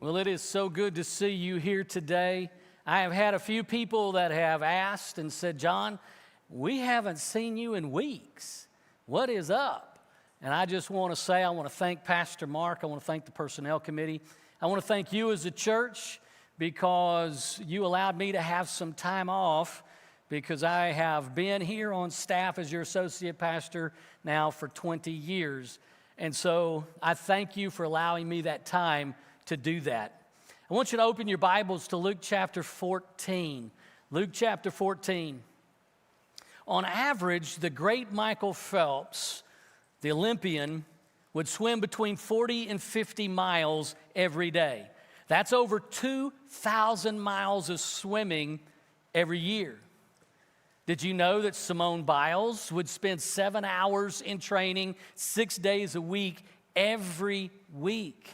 Well, it is so good to see you here today. I have had a few people that have asked and said, John, we haven't seen you in weeks. What is up? And I just want to say, I want to thank Pastor Mark. I want to thank the personnel committee. I want to thank you as a church because you allowed me to have some time off because I have been here on staff as your associate pastor now for 20 years. And so I thank you for allowing me that time to do that. I want you to open your Bibles to Luke chapter 14. Luke chapter 14. On average, the great Michael Phelps, the Olympian, would swim between 40 and 50 miles every day. That's over 2,000 miles of swimming every year. Did you know that Simone Biles would spend 7 hours in training 6 days a week every week?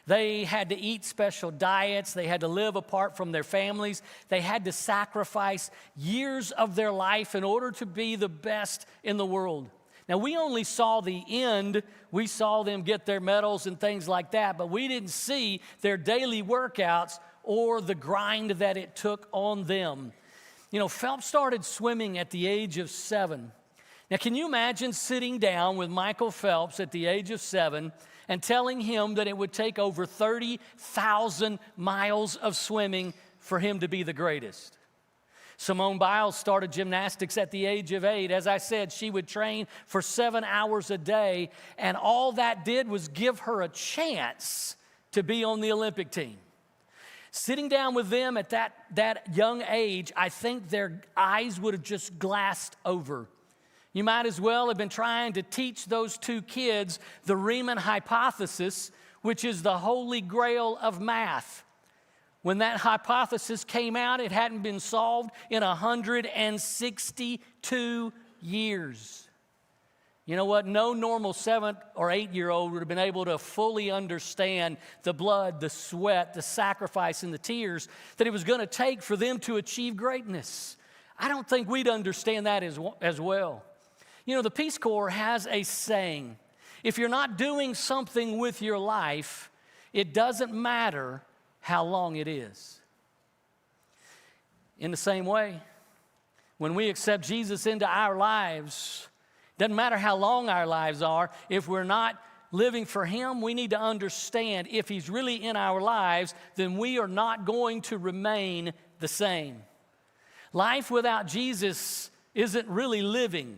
They had to eat special diets. They had to live apart from their families. They had to sacrifice years of their life in order to be the best in the world. Now, we only saw the end. We saw them get their medals and things like that, but we didn't see their daily workouts or the grind that it took on them. You know, Phelps started swimming at the age of 7. Now, can you imagine sitting down with Michael Phelps at the age of 7 and telling him that it would take over 30,000 miles of swimming for him to be the greatest? Simone Biles started gymnastics at the age of 8. As I said, she would train for 7 hours a day, and all that did was give her a chance to be on the Olympic team. Sitting down with them at that young age, I think their eyes would have just glassed over. You might as well have been trying to teach those two kids the Riemann hypothesis, which is the holy grail of math. When that hypothesis came out, it hadn't been solved in 162 years. You know what? No normal 7 or 8-year-old would have been able to fully understand the blood, the sweat, the sacrifice, and the tears that it was going to take for them to achieve greatness. I don't think we'd understand that as well. You know, the Peace Corps has a saying, if you're not doing something with your life, it doesn't matter how long it is. In the same way, when we accept Jesus into our lives, doesn't matter how long our lives are, if we're not living for Him, we need to understand if He's really in our lives, then we are not going to remain the same. Life without Jesus isn't really living.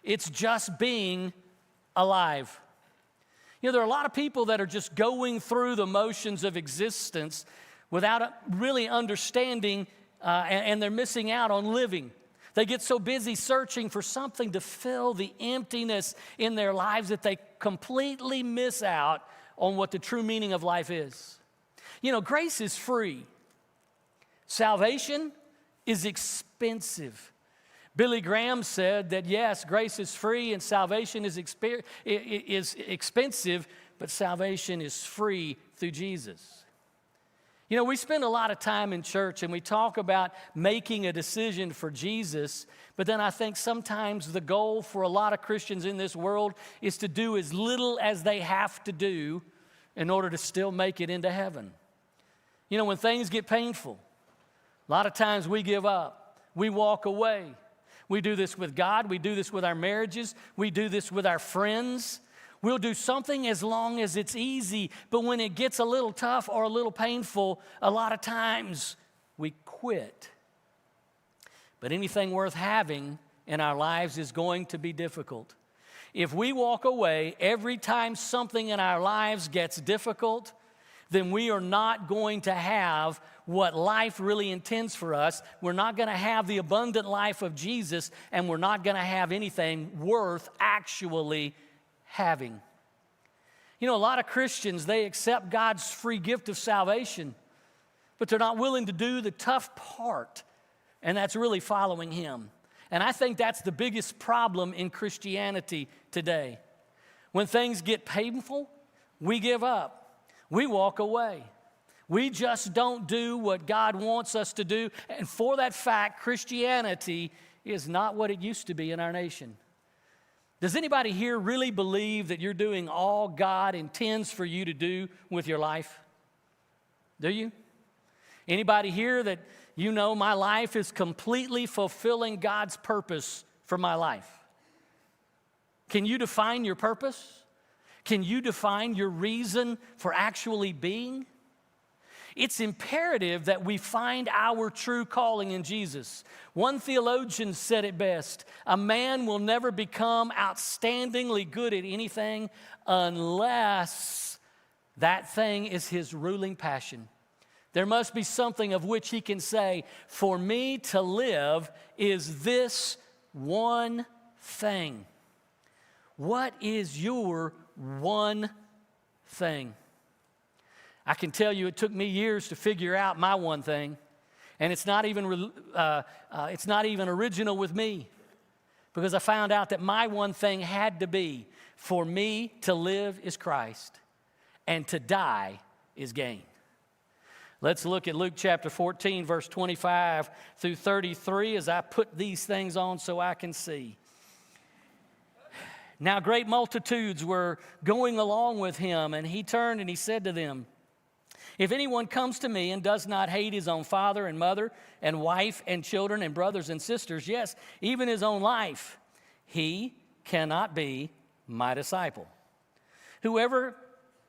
It's just being alive. You know, there are a lot of people that are just going through the motions of existence without really understanding, and they're missing out on living. They get so busy searching for something to fill the emptiness in their lives that they completely miss out on what the true meaning of life is. You know, grace is free. Salvation is expensive. Billy Graham said that, yes, grace is free and salvation is expensive, but salvation is free through Jesus. You know, we spend a lot of time in church and we talk about making a decision for Jesus, but then I think sometimes the goal for a lot of Christians in this world is to do as little as they have to do in order to still make it into heaven. You know, when things get painful, a lot of times we give up, we walk away. We do this with God. We do this with our marriages. We do this with our friends. We'll do something as long as it's easy, but when it gets a little tough or a little painful, a lot of times we quit. But anything worth having in our lives is going to be difficult. If we walk away every time something in our lives gets difficult, then we are not going to have what life really intends for us. We're not going to have the abundant life of Jesus, and we're not going to have anything worth actually having. You know, a lot of Christians, they accept God's free gift of salvation, but they're not willing to do the tough part, and that's really following Him. And I think that's the biggest problem in Christianity today. When things get painful, we give up. We walk away. We just don't do what God wants us to do. And for that fact, Christianity is not what it used to be in our nation. Does anybody here really believe that you're doing all God intends for you to do with your life? Do you? Anybody here that you know my life is completely fulfilling God's purpose for my life? Can you define your purpose? Can you define your reason for actually being? It's imperative that we find our true calling in Jesus. One theologian said it best: a man will never become outstandingly good at anything unless that thing is his ruling passion. There must be something of which he can say, for me to live is this one thing. What is your one thing? I can tell you it took me years to figure out my one thing, and it's not even original with me, because I found out that my one thing had to be, for me to live is Christ, and to die is gain. Let's look at Luke chapter 14, verse 25 through 33 as I put these things on so I can see. Now great multitudes were going along with him, and he turned and he said to them, if anyone comes to me and does not hate his own father and mother and wife and children and brothers and sisters, yes, even his own life, he cannot be my disciple. Whoever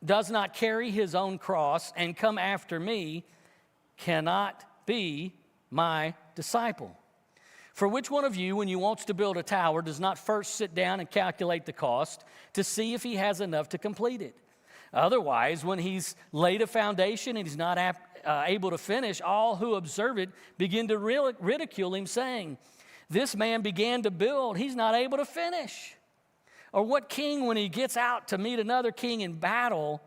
does not carry his own cross and come after me cannot be my disciple. For which one of you, when he wants to build a tower, does not first sit down and calculate the cost to see if he has enough to complete it? Otherwise, when he's laid a foundation and he's not able to finish, all who observe it begin to ridicule him, saying, this man began to build, he's not able to finish. Or what king, when he gets out to meet another king in battle,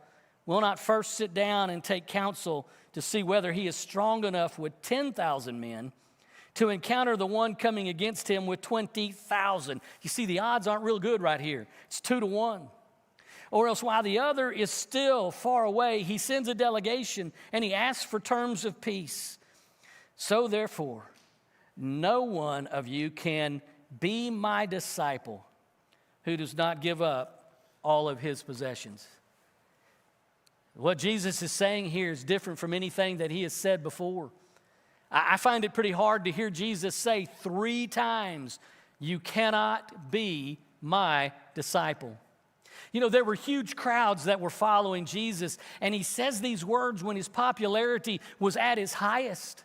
will not first sit down and take counsel to see whether he is strong enough with 10,000 men to encounter the one coming against him with 20,000? You see, the odds aren't real good right here. It's 2-1. Or else while the other is still far away, he sends a delegation and he asks for terms of peace. So therefore, no one of you can be my disciple who does not give up all of his possessions. What Jesus is saying here is different from anything that he has said before. I find it pretty hard to hear Jesus say 3 times, you cannot be my disciple. You know, there were huge crowds that were following Jesus, and he says these words when his popularity was at its highest.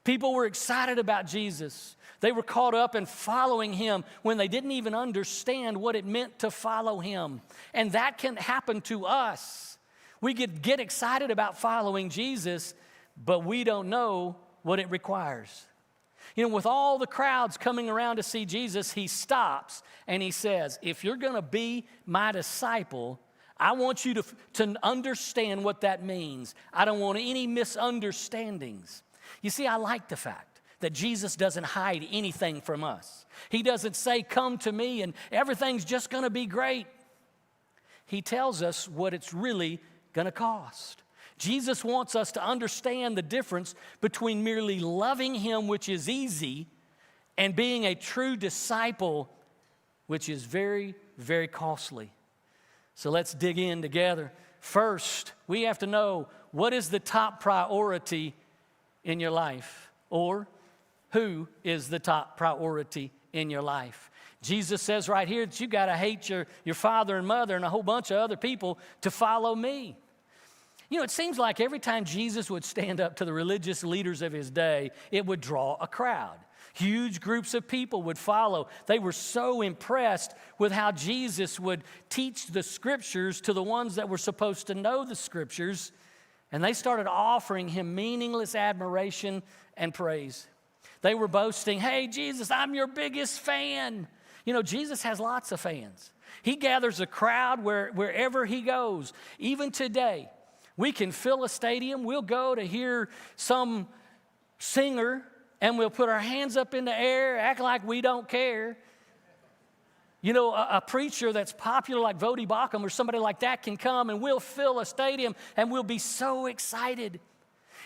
People were excited about Jesus. They were caught up in following him when they didn't even understand what it meant to follow him. And that can happen to us. We get excited about following Jesus, but we don't know what it requires. You know, with all the crowds coming around to see Jesus, he stops and he says, if you're going to be my disciple, I want you to understand what that means. I don't want any misunderstandings. You see, I like the fact that Jesus doesn't hide anything from us. He doesn't say, come to me and everything's just going to be great. He tells us what it's really going to cost. Jesus wants us to understand the difference between merely loving him, which is easy, and being a true disciple, which is very, very costly. So let's dig in together. First, we have to know, what is the top priority in your life? Or who is the top priority in your life? Jesus says right here that you got to hate your father and mother and a whole bunch of other people to follow me. You know, it seems like every time Jesus would stand up to the religious leaders of his day, it would draw a crowd. Huge groups of people would follow. They were so impressed with how Jesus would teach the scriptures to the ones that were supposed to know the scriptures, and they started offering him meaningless admiration and praise. They were boasting, hey, Jesus, I'm your biggest fan. You know, Jesus has lots of fans. He gathers a crowd wherever he goes. Even today, we can fill a stadium. We'll go to hear some singer, and we'll put our hands up in the air, act like we don't care. You know, a preacher that's popular like Vodi Bakum or somebody like that can come, and we'll fill a stadium, and we'll be so excited.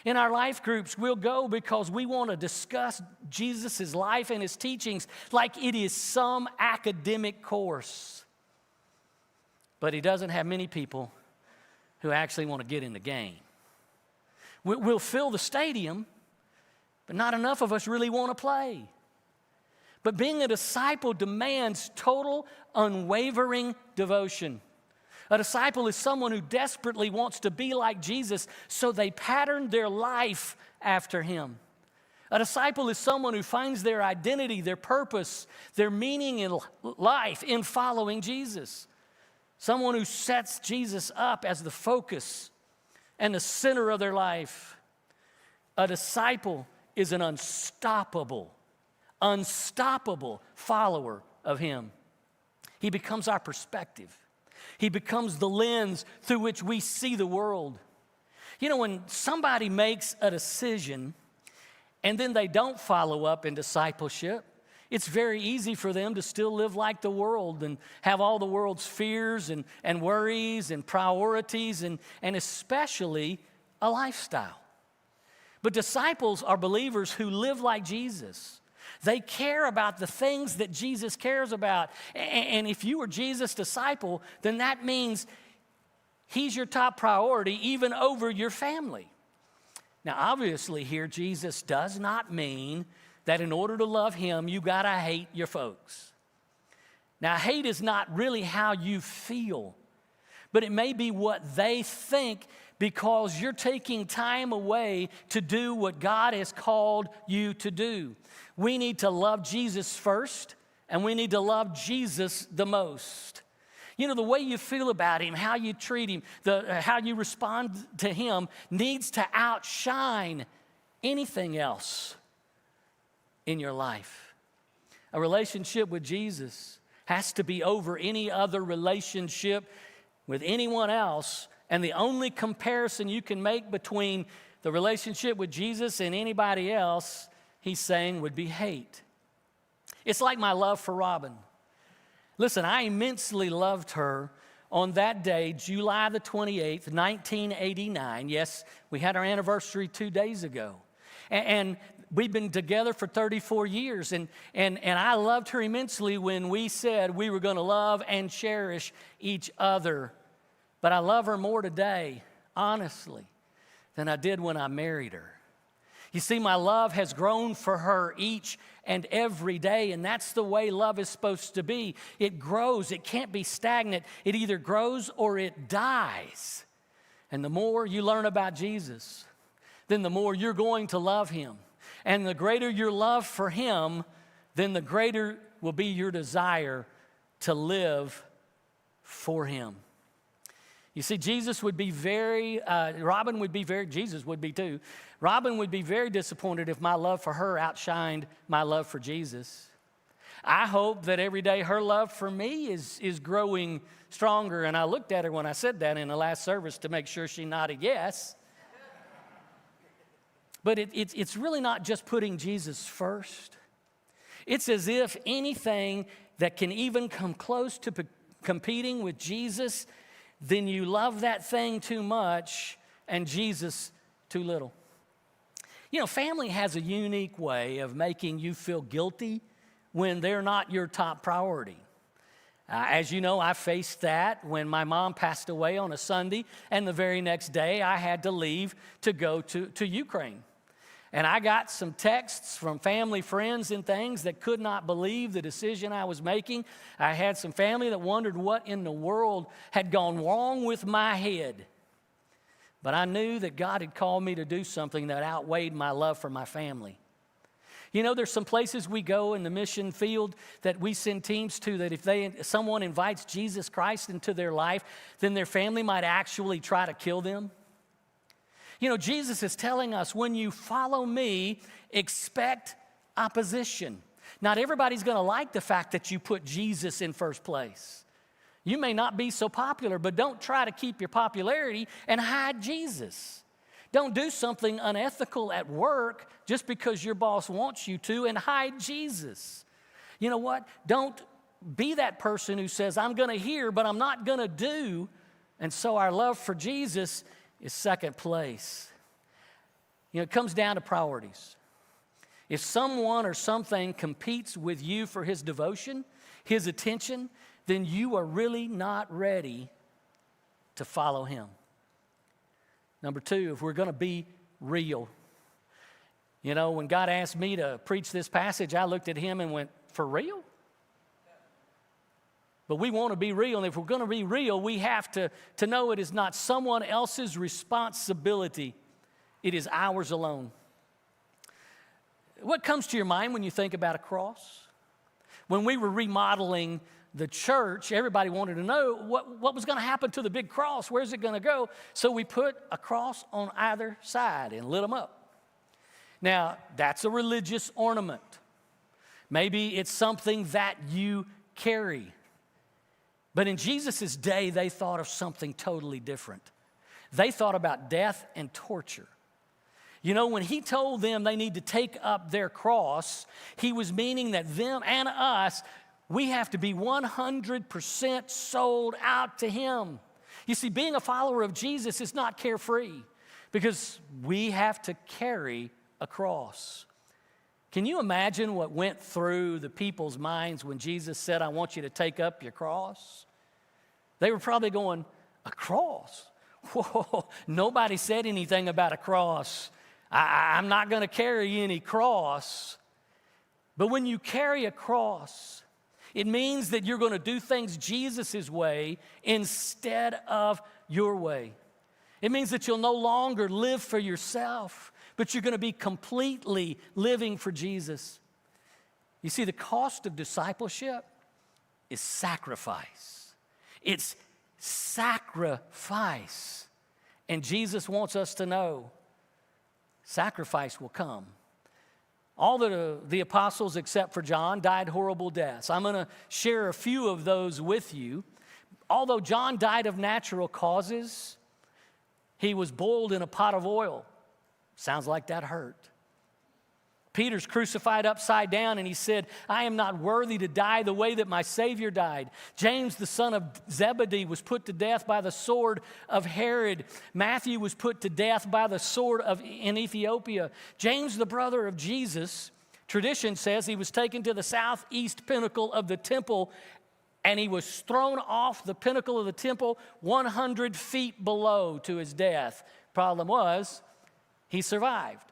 In our life groups, we'll go because we want to discuss Jesus' life and his teachings like it is some academic course. But he doesn't have many people who actually want to get in the game. We'll fill the stadium, but not enough of us really want to play. But being a disciple demands total, unwavering devotion. A disciple is someone who desperately wants to be like Jesus, so they pattern their life after him. A disciple is someone who finds their identity, their purpose, their meaning in life in following Jesus. Someone who sets Jesus up as the focus and the center of their life. A disciple is an unstoppable follower of him. He becomes our perspective. He becomes the lens through which we see the world. You know, when somebody makes a decision and then they don't follow up in discipleship, it's very easy for them to still live like the world and have all the world's fears and worries and priorities and especially a lifestyle. But disciples are believers who live like Jesus. They care about the things that Jesus cares about. And if you were Jesus' disciple, then that means he's your top priority even over your family. Now, obviously here, Jesus does not mean that in order to love him, you got to hate your folks. Now, hate is not really how you feel, but it may be what they think because you're taking time away to do what God has called you to do. We need to love Jesus first, and we need to love Jesus the most. You know, the way you feel about him, how you treat him, how you respond to him needs to outshine anything else in your life. A relationship with Jesus has to be over any other relationship with anyone else, and the only comparison you can make between the relationship with Jesus and anybody else, he's saying, would be hate. It's like my love for Robin. Listen, I immensely loved her on that day, July the 28th, 1989. Yes, we had our anniversary 2 days ago. And we've been together for 34 years. And I loved her immensely when we said we were going to love and cherish each other. But I love her more today, honestly, than I did when I married her. You see, my love has grown for her each and every day, and that's the way love is supposed to be. It grows. It can't be stagnant. It either grows or it dies. And the more you learn about Jesus, then the more you're going to love him. And the greater your love for him, then the greater will be your desire to live for him. You see, Jesus would be Robin would be Jesus would be too. Robin would be very disappointed if my love for her outshined my love for Jesus. I hope that every day her love for me is growing stronger. And I looked at her when I said that in the last service to make sure she nodded yes. But it's really not just putting Jesus first. It's as if anything that can even come close to competing with Jesus, then you love that thing too much and Jesus too little. You know, family has a unique way of making you feel guilty when they're not your top priority. As you know, I faced that when my mom passed away on a Sunday, and the very next day I had to leave to go to Ukraine. And I got some texts from family, friends, and things that could not believe the decision I was making. I had some family that wondered what in the world had gone wrong with my head. But I knew that God had called me to do something that outweighed my love for my family. You know, there's some places we go in the mission field that we send teams to that if someone invites Jesus Christ into their life, then their family might actually try to kill them. You know, Jesus is telling us, when you follow me, expect opposition. Not everybody's going to like the fact that you put Jesus in first place. You may not be so popular, but don't try to keep your popularity and hide Jesus. Don't do something unethical at work just because your boss wants you to and hide Jesus. You know what? Don't be that person who says, I'm going to hear, but I'm not going to do. And so our love for Jesus is second place. You know, it comes down to priorities. If someone or something competes with you for his devotion, his attention, then you are really not ready to follow him. Number two, if we're going to be real. You know, when God asked me to preach this passage, I looked at him and went, for real? But we want to be real, and if we're going to be real, we have to know it is not someone else's responsibility. It is ours alone. What comes to your mind when you think about a cross? When we were remodeling the church, everybody wanted to know what was going to happen to the big cross. Where's it going to go? So we put a cross on either side and lit them up. Now, that's a religious ornament. Maybe it's something that you carry. But in Jesus' day, they thought of something totally different. They thought about death and torture. You know, when he told them they need to take up their cross, he was meaning that them and us, we have to be 100% sold out to him. You see, being a follower of Jesus is not carefree because we have to carry a cross. Can you imagine what went through the people's minds when Jesus said, I want you to take up your cross? They were probably going, a cross? Whoa, nobody said anything about a cross. I'm not going to carry any cross. But when you carry a cross, it means that you're going to do things Jesus' way instead of your way. It means that you'll no longer live for yourself, but you're going to be completely living for Jesus. You see, the cost of discipleship is sacrifice. It's sacrifice. And Jesus wants us to know sacrifice will come. All the apostles, except for John, died horrible deaths. I'm going to share a few of those with you. Although John died of natural causes, he was boiled in a pot of oil. Sounds like that hurt. Peter's crucified upside down, and he said, I am not worthy to die the way that my Savior died. James, the son of Zebedee, was put to death by the sword of Herod. Matthew was put to death by the sword in Ethiopia. James, the brother of Jesus, tradition says he was taken to the southeast pinnacle of the temple, and he was thrown off the pinnacle of the temple 100 feet below to his death. Problem was, he survived.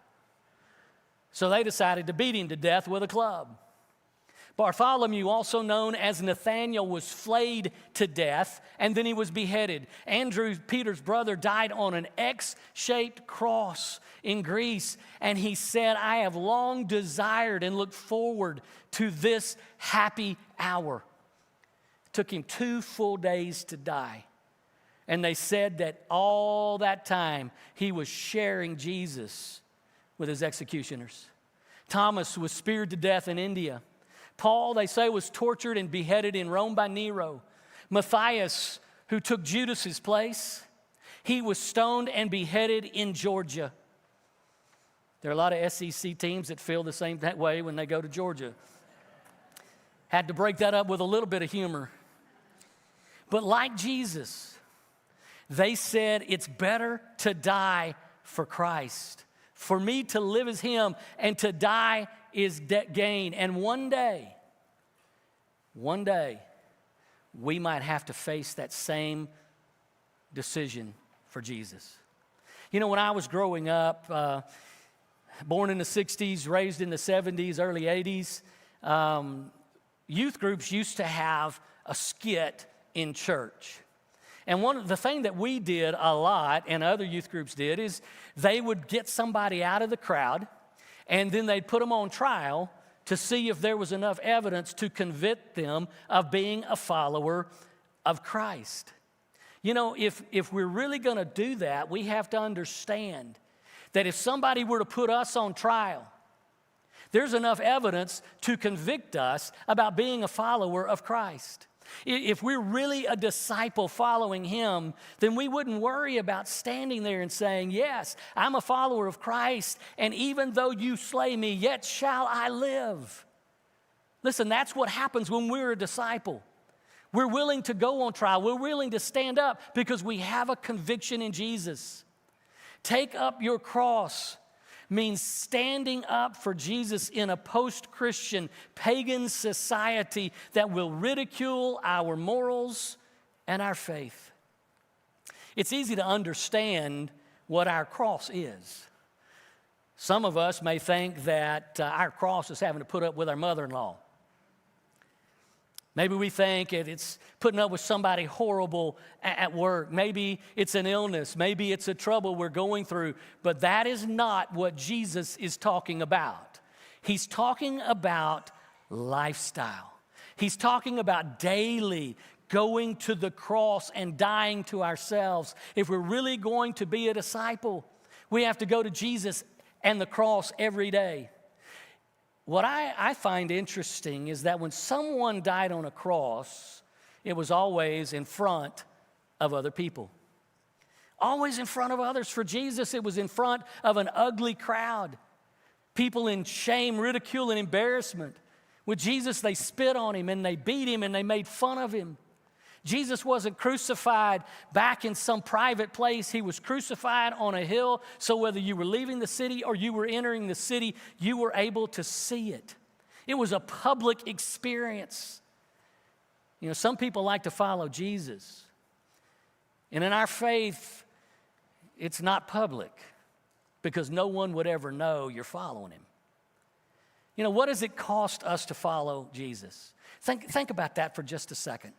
So they decided to beat him to death with a club. Bartholomew, also known as Nathaniel, was flayed to death, and then he was beheaded. Andrew, Peter's brother, died on an X-shaped cross in Greece, and he said, I have long desired and looked forward to this happy hour. It took him 2 full days to die. And they said that all that time he was sharing Jesus with his executioners. Thomas was speared to death in India. Paul, they say, was tortured and beheaded in Rome by Nero. Matthias, who took Judas's place, he was stoned and beheaded in Georgia. There are a lot of SEC teams that feel the same that way when they go to Georgia. Had to break that up with a little bit of humor. But like Jesus, they said it's better to die for Christ. For me to live is him, and to die is gain. And one day, we might have to face that same decision for Jesus. You know, when I was growing up, born in the 60s, raised in the 70s, early 80s, youth groups used to have a skit in church. And the thing that we did a lot, and other youth groups did, is they would get somebody out of the crowd, and then they'd put them on trial to see if there was enough evidence to convict them of being a follower of Christ. You know, if we're really going to do that, we have to understand that if somebody were to put us on trial, there's enough evidence to convict us about being a follower of Christ. If we're really a disciple following him, then we wouldn't worry about standing there and saying, yes, I'm a follower of Christ, and even though you slay me, yet shall I live. Listen, that's what happens when we're a disciple. We're willing to go on trial. We're willing to stand up because we have a conviction in Jesus. Take up your cross means standing up for Jesus in a post-Christian, pagan society that will ridicule our morals and our faith. It's easy to understand what our cross is. Some of us may think that our cross is having to put up with our mother-in-law. Maybe we think it's putting up with somebody horrible at work. Maybe it's an illness. Maybe it's a trouble we're going through. But that is not what Jesus is talking about. He's talking about lifestyle. He's talking about daily going to the cross and dying to ourselves. If we're really going to be a disciple, we have to go to Jesus and the cross every day. What I find interesting is that when someone died on a cross, it was always in front of other people. Always in front of others. For Jesus, it was in front of an ugly crowd. People in shame, ridicule, and embarrassment. With Jesus, they spit on him and they beat him and they made fun of him. Jesus wasn't crucified back in some private place. He was crucified on a hill, so whether you were leaving the city or you were entering the city, you were able to see it. It was a public experience. You know, some people like to follow Jesus. And in our faith, it's not public because no one would ever know you're following him. You know, what does it cost us to follow Jesus? Think about that for just a second.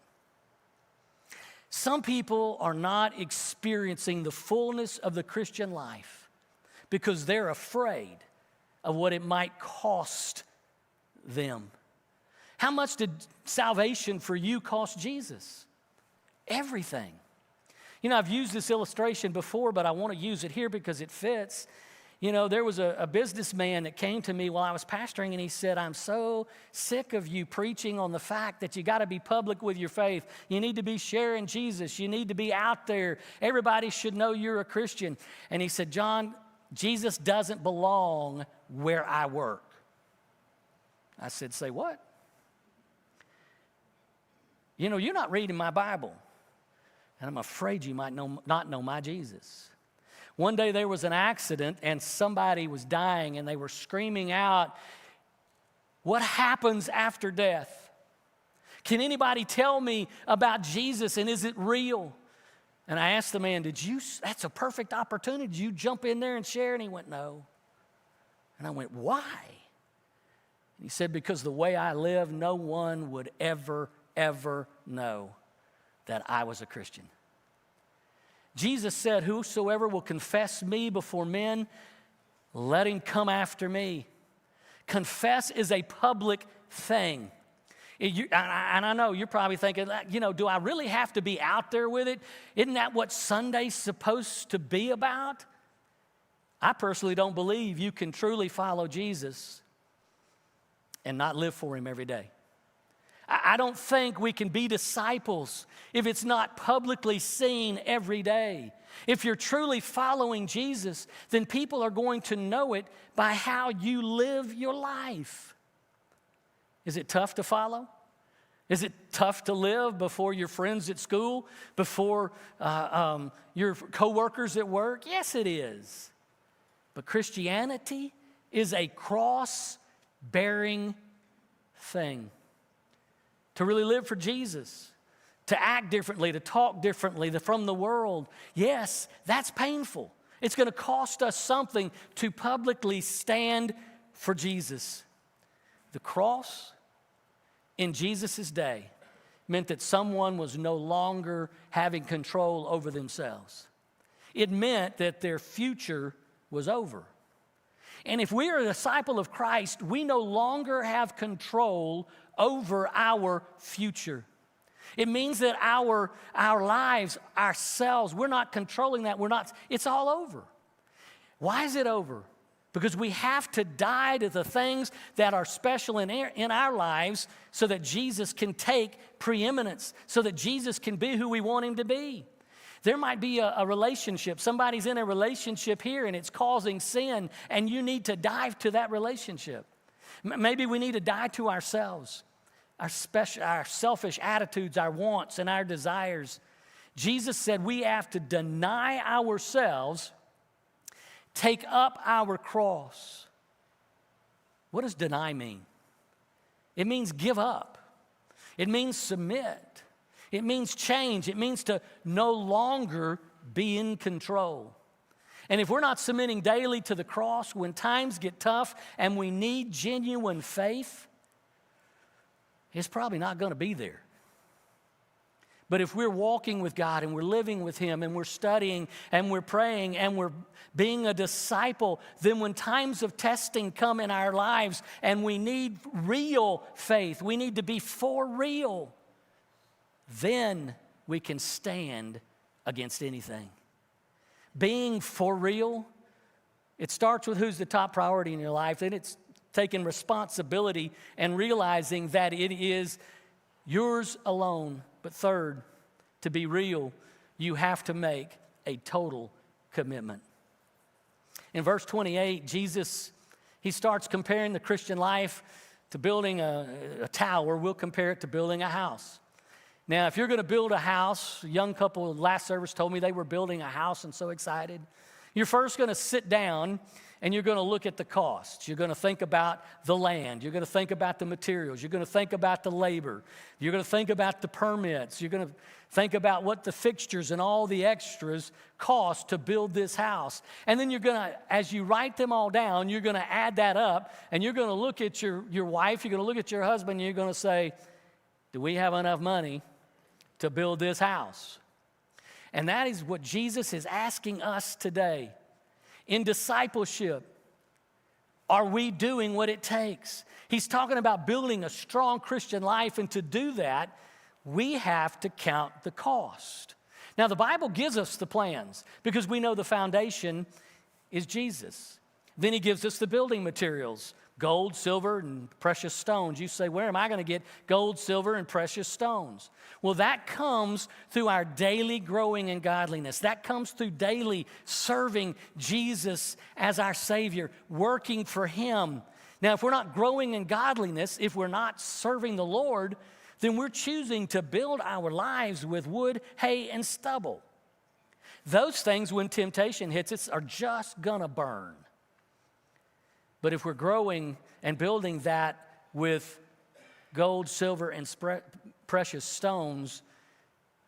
Some people are not experiencing the fullness of the Christian life because they're afraid of what it might cost them. How much did salvation for you cost Jesus? Everything. You know, I've used this illustration before, but I want to use it here because it fits. You know, there was a businessman that came to me while I was pastoring, and he said, I'm so sick of you preaching on the fact that you got to be public with your faith. You need to be sharing Jesus. You need to be out there. Everybody should know you're a Christian. And he said, John, Jesus doesn't belong where I work. I said, say what? You know, you're not reading my Bible, and I'm afraid you might not know my Jesus. One day there was an accident and somebody was dying and they were screaming out, what happens after death? Can anybody tell me about Jesus and is it real? And I asked the man, that's a perfect opportunity. Did you jump in there and share? And he went, no. And I went, why? And he said, because the way I live, no one would ever know that I was a Christian. Jesus said, whosoever will confess me before men, let him come after me. Confess is a public thing. And I know you're probably thinking, you know, do I really have to be out there with it? Isn't that what Sunday's supposed to be about? I personally don't believe you can truly follow Jesus and not live for him every day. I don't think we can be disciples if it's not publicly seen every day. If you're truly following Jesus, then people are going to know it by how you live your life. Is it tough to follow? Is it tough to live before your friends at school, before your coworkers at work? Yes, it is. But Christianity is a cross-bearing thing. To really live for Jesus, to act differently, to talk differently from the world. Yes, that's painful. It's going to cost us something to publicly stand for Jesus. The cross in Jesus' day meant that someone was no longer having control over themselves. It meant that their future was over. And if we are a disciple of Christ, we no longer have control over our future. It means that our lives, ourselves, we're not controlling that. It's all over. Why is it over? Because we have to die to the things that are special in our lives so that Jesus can take preeminence, so that Jesus can be who we want him to be. There might be a relationship. Somebody's in a relationship here and it's causing sin, and you need to die to that relationship. Maybe we need to die to ourselves, our selfish attitudes, our wants, and our desires. Jesus said we have to deny ourselves, take up our cross. What does deny mean? It means give up. It means submit. It means change. It means to no longer be in control. And if we're not submitting daily to the cross when times get tough and we need genuine faith, it's probably not going to be there. But if we're walking with God and we're living with Him and we're studying and we're praying and we're being a disciple, then when times of testing come in our lives and we need real faith, we need to be for real, then we can stand against anything. Being for real, it starts with who's the top priority in your life, and it's taking responsibility and realizing that it is yours alone. But third, to be real, you have to make a total commitment. In verse 28, Jesus, he starts comparing the Christian life to building a tower. We'll compare it to building a house. Now, if you're going to build a house, a young couple last service told me they were building a house and so excited. You're first going to sit down and you're going to look at the costs. You're going to think about the land. You're going to think about the materials. You're going to think about the labor. You're going to think about the permits. You're going to think about what the fixtures and all the extras cost to build this house. And then you're going to, as you write them all down, you're going to add that up, and you're going to look at your wife, you're going to look at your husband, and you're going to say, do we have enough money to build this house? And that is what Jesus is asking us today. In discipleship, are we doing what it takes? He's talking about building a strong Christian life, and to do that, we have to count the cost. Now, the Bible gives us the plans because we know the foundation is Jesus. Then He gives us the building materials, gold, silver, and precious stones. You say, where am I going to get gold, silver, and precious stones? Well, that comes through our daily growing in godliness. That comes through daily serving Jesus as our Savior, working for Him. Now, if we're not growing in godliness, if we're not serving the Lord, then we're choosing to build our lives with wood, hay, and stubble. Those things, when temptation hits us, are just going to burn. But if we're growing and building that with gold, silver, and precious stones,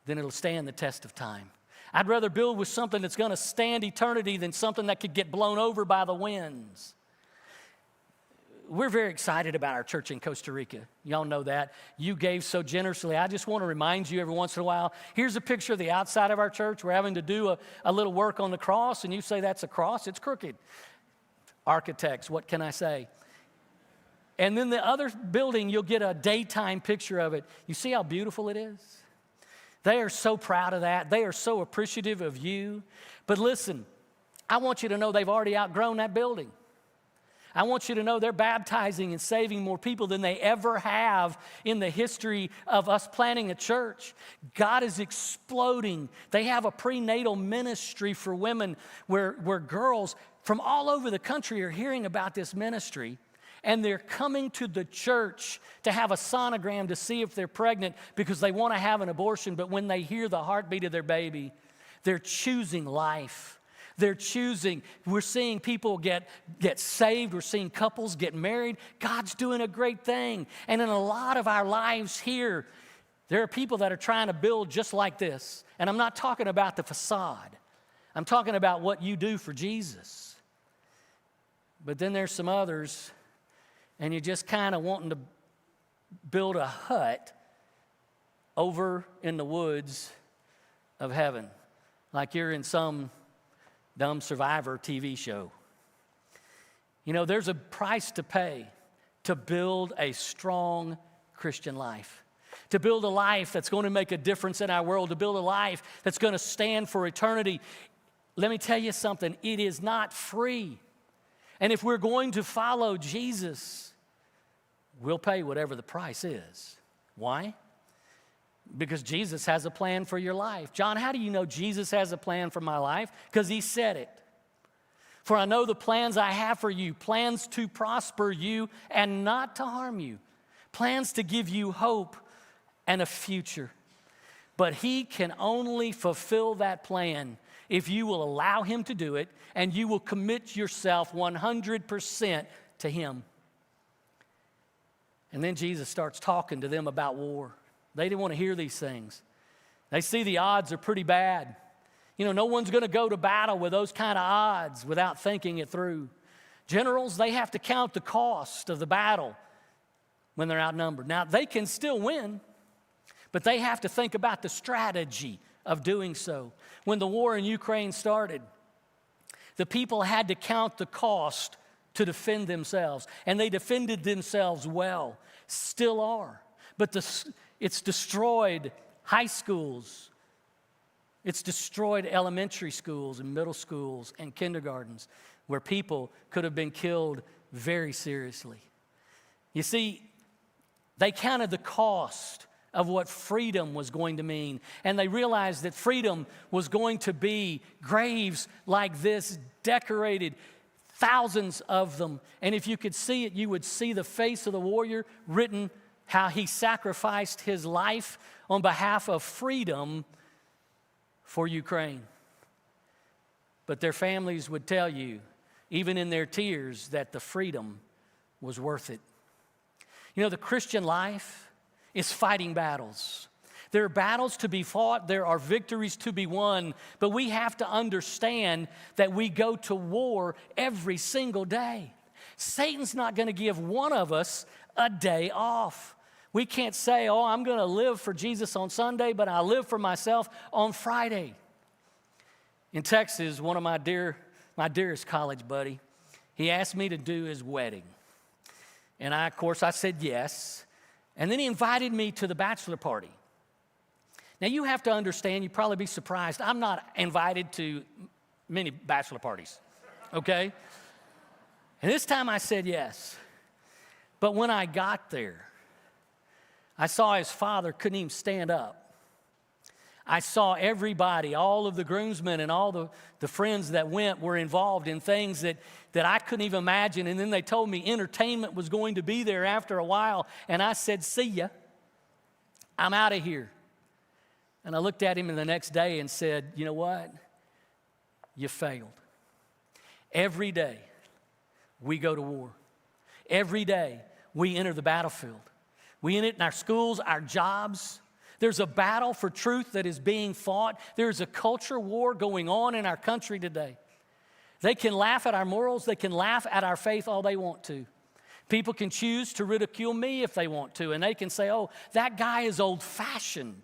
then it'll stand the test of time. I'd rather build with something that's going to stand eternity than something that could get blown over by the winds. We're very excited about our church in Costa Rica. Y'all know that. You gave so generously. I just want to remind you every once in a while, here's a picture of the outside of our church. We're having to do a little work on the cross, and you say that's a cross. It's crooked. Architects, what can I say? And then the other building, you'll get a daytime picture of it. You see how beautiful it is? They are so proud of that. They are so appreciative of you. But listen, I want you to know they've already outgrown that building. I want you to know they're baptizing and saving more people than they ever have in the history of us planting a church. God is exploding. They have a prenatal ministry for women where girls from all over the country are hearing about this ministry, and they're coming to the church to have a sonogram to see if they're pregnant because they want to have an abortion, but when they hear the heartbeat of their baby, they're choosing life. They're choosing. We're seeing people get saved. We're seeing couples get married. God's doing a great thing. And in a lot of our lives here, there are people that are trying to build just like this. And I'm not talking about the facade. I'm talking about what you do for Jesus. But then there's some others, and you're just kind of wanting to build a hut over in the woods of heaven, like you're in some dumb Survivor TV show. You know, there's a price to pay to build a strong Christian life, to build a life that's going to make a difference in our world, to build a life that's going to stand for eternity. Let me tell you something, it is not free. And if we're going to follow Jesus, we'll pay whatever the price is. Why? Because Jesus has a plan for your life. John, how do you know Jesus has a plan for my life? Because He said it. For I know the plans I have for you, plans to prosper you and not to harm you, plans to give you hope and a future. But He can only fulfill that plan if you will allow Him to do it and you will commit yourself 100% to Him. And then Jesus starts talking to them about war. They didn't want to hear these things. They see the odds are pretty bad. You know, no one's going to go to battle with those kind of odds without thinking it through. Generals, they have to count the cost of the battle when they're outnumbered. Now, they can still win, but they have to think about the strategy of doing so. When the war in Ukraine started, the people had to count the cost to defend themselves, and they defended themselves well, still are. But it's destroyed high schools. It's destroyed elementary schools and middle schools and kindergartens where people could have been killed very seriously. You see, they counted the cost of what freedom was going to mean, and they realized that freedom was going to be graves like this, decorated, thousands of them. And if you could see it, you would see the face of the warrior written how he sacrificed his life on behalf of freedom for Ukraine. But their families would tell you, even in their tears, that the freedom was worth it. You know, the Christian life is fighting battles. There are battles to be fought, there are victories to be won, but we have to understand that we go to war every single day. Satan's not going to give one of us a day off. We can't say, oh, I'm going to live for Jesus on Sunday, but I live for myself on Friday. In Texas, one of my dearest college buddy, he asked me to do his wedding. And of course, I said yes. And then he invited me to the bachelor party. Now, you have to understand, you'd probably be surprised, I'm not invited to many bachelor parties, okay? And this time I said yes. But when I got there, I saw his father couldn't even stand up. I saw everybody, all of the groomsmen and all the friends that went were involved in things that I couldn't even imagine. And then they told me entertainment was going to be there after a while. And I said, see ya. I'm out of here. And I looked at him the next day and said, you know what? You failed. Every day we go to war. Every day we enter the battlefield. We enter it in our schools, our jobs. There's a battle for truth that is being fought. There's a culture war going on in our country today. They can laugh at our morals. They can laugh at our faith all they want to. People can choose to ridicule me if they want to, and they can say, oh, that guy is old-fashioned.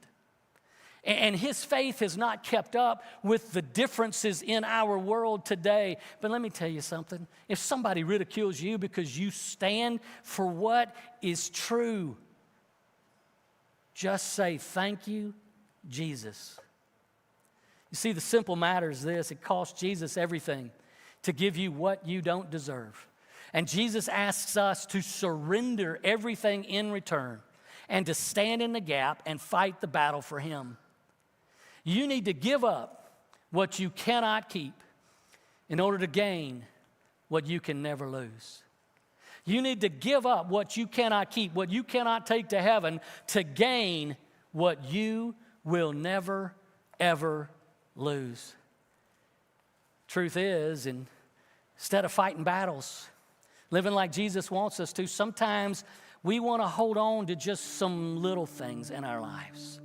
And his faith has not kept up with the differences in our world today. But let me tell you something. If somebody ridicules you because you stand for what is true, just say, thank you, Jesus. You see, the simple matter is this. It cost Jesus everything to give you what you don't deserve. And Jesus asks us to surrender everything in return and to stand in the gap and fight the battle for him. You need to give up what you cannot keep in order to gain what you can never lose. You need to give up what you cannot keep, what you cannot take to heaven, to gain what you will never, ever lose. Truth is, instead of fighting battles, living like Jesus wants us to, sometimes we want to hold on to just some little things in our lives.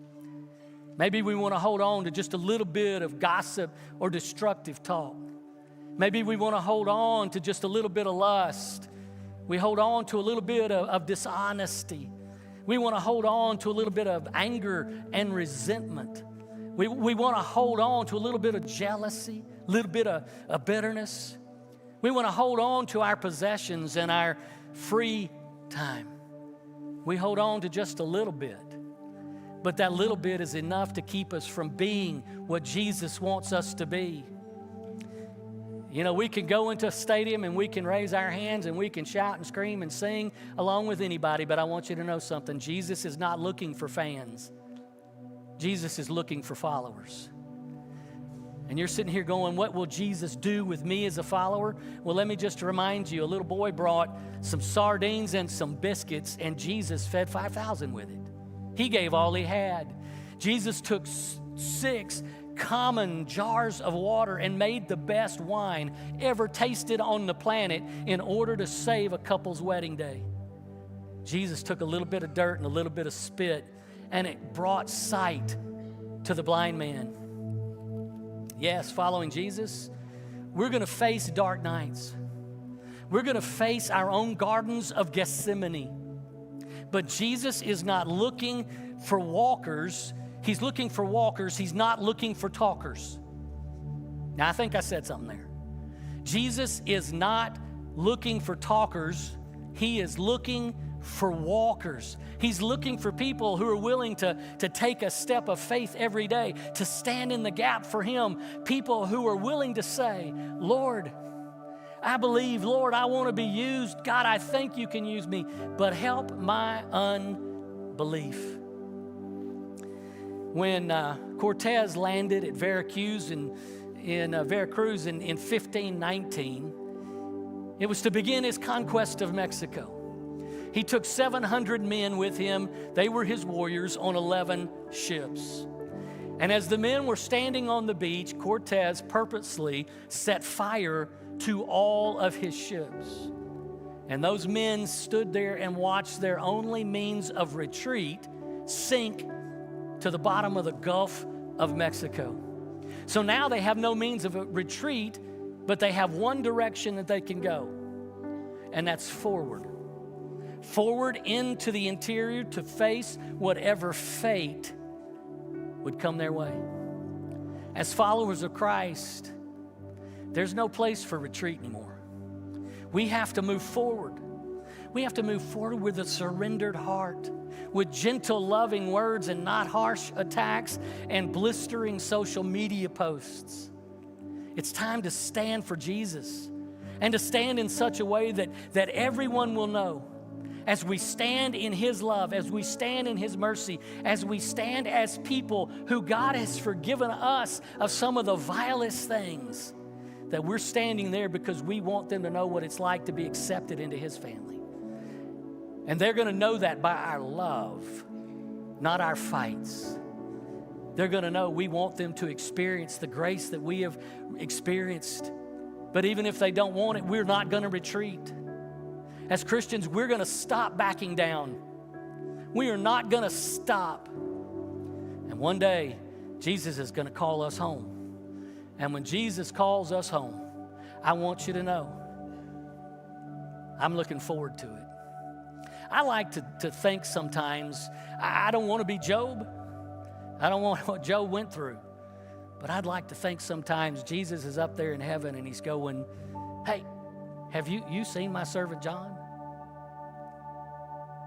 Maybe we want to hold on to just a little bit of gossip or destructive talk. Maybe we want to hold on to just a little bit of lust. We hold on to a little bit of dishonesty. We want to hold on to a little bit of anger and resentment. We want to hold on to a little bit of jealousy, a little bit of bitterness. We want to hold on to our possessions and our free time. We hold on to just a little bit. But that little bit is enough to keep us from being what Jesus wants us to be. You know, we can go into a stadium and we can raise our hands and we can shout and scream and sing along with anybody, but I want you to know something. Jesus is not looking for fans. Jesus is looking for followers. And you're sitting here going, what will Jesus do with me as a follower? Well, let me just remind you, a little boy brought some sardines and some biscuits, and Jesus fed 5,000 with it. He gave all he had. Jesus took 6 common jars of water and made the best wine ever tasted on the planet in order to save a couple's wedding day. Jesus took a little bit of dirt and a little bit of spit, and it brought sight to the blind man. Yes, following Jesus, we're going to face dark nights. We're going to face our own gardens of Gethsemane. But Jesus is not looking for walkers. He's looking for walkers. He's not looking for talkers. Now, I think I said something there. Jesus is not looking for talkers. He is looking for walkers. He's looking for people who are willing to take a step of faith every day, to stand in the gap for Him. People who are willing to say, Lord, I believe. Lord, I want to be used. God, I think you can use me, but help my unbelief. When Cortez landed at Veracruz in 1519, it was to begin his conquest of Mexico. He took 700 men with him. They were his warriors on 11 ships. And as the men were standing on the beach, Cortez purposely set fire to all of his ships. And those men stood there and watched their only means of retreat sink to the bottom of the Gulf of Mexico. So now they have no means of a retreat, but they have one direction that they can go, and that's forward. Forward into the interior to face whatever fate would come their way. As followers of Christ, there's no place for retreat anymore. We have to move forward. We have to move forward with a surrendered heart, with gentle, loving words and not harsh attacks and blistering social media posts. It's time to stand for Jesus and to stand in such a way that everyone will know. As we stand in His love, as we stand in His mercy, as we stand as people who God has forgiven us of some of the vilest things, that we're standing there because we want them to know what it's like to be accepted into His family. And they're going to know that by our love, not our fights. They're going to know we want them to experience the grace that we have experienced. But even if they don't want it, we're not going to retreat. As Christians, we're going to stop backing down. We are not going to stop. And one day, Jesus is going to call us home. And when Jesus calls us home, I want you to know, I'm looking forward to it. I like to think sometimes, I don't want to be Job. I don't want what Job went through. But I'd like to think sometimes Jesus is up there in heaven and He's going, hey, have you seen my servant John?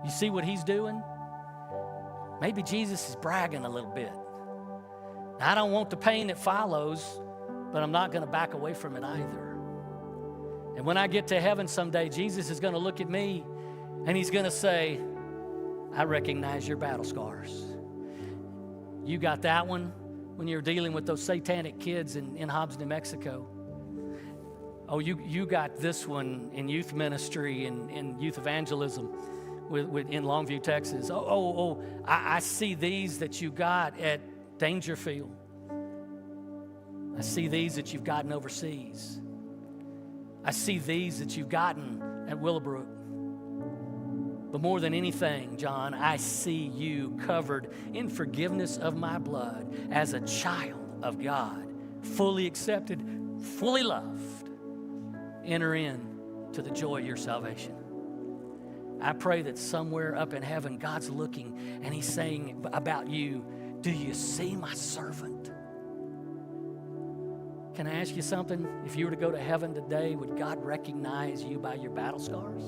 You see what he's doing? Maybe Jesus is bragging a little bit. I don't want the pain that follows, but I'm not going to back away from it either. And when I get to heaven someday, Jesus is going to look at me and He's going to say, I recognize your battle scars. You got that one when you were dealing with those satanic kids in Hobbs, New Mexico. Oh, you got this one in youth ministry and youth evangelism in Longview, Texas. I see these that you got at Dangerfield. I see these that you've gotten overseas. I see these that you've gotten at Willowbrook. But more than anything, John, I see you covered in forgiveness of my blood as a child of God, fully accepted, fully loved. Enter in to the joy of your salvation. I pray that somewhere up in heaven, God's looking and He's saying about you, do you see my servant? Can I ask you something? If you were to go to heaven today, would God recognize you by your battle scars?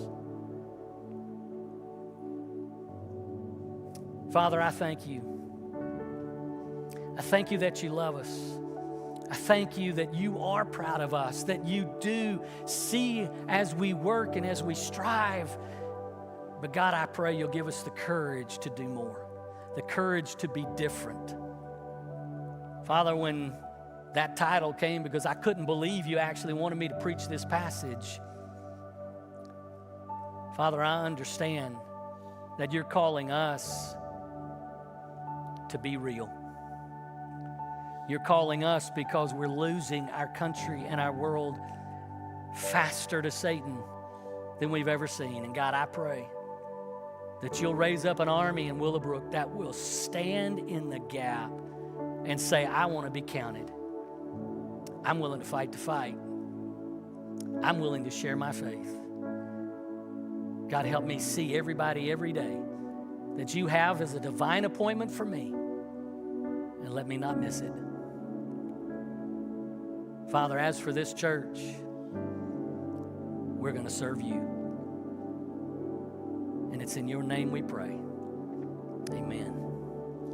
Father, I thank you. I thank you that you love us. I thank you that you are proud of us, that you do see as we work and as we strive. But God, I pray you'll give us the courage to do more, the courage to be different. Father, when that title came, because I couldn't believe you actually wanted me to preach this passage, Father, I understand that you're calling us to be real. You're calling us because we're losing our country and our world faster to Satan than we've ever seen. And God, I pray that you'll raise up an army in Willowbrook that will stand in the gap and say, I want to be counted. I'm willing to fight the fight. I'm willing to share my faith. God, help me see everybody every day that you have as a divine appointment for me, and let me not miss it. Father, as for this church, we're going to serve you. And it's in your name we pray. Amen.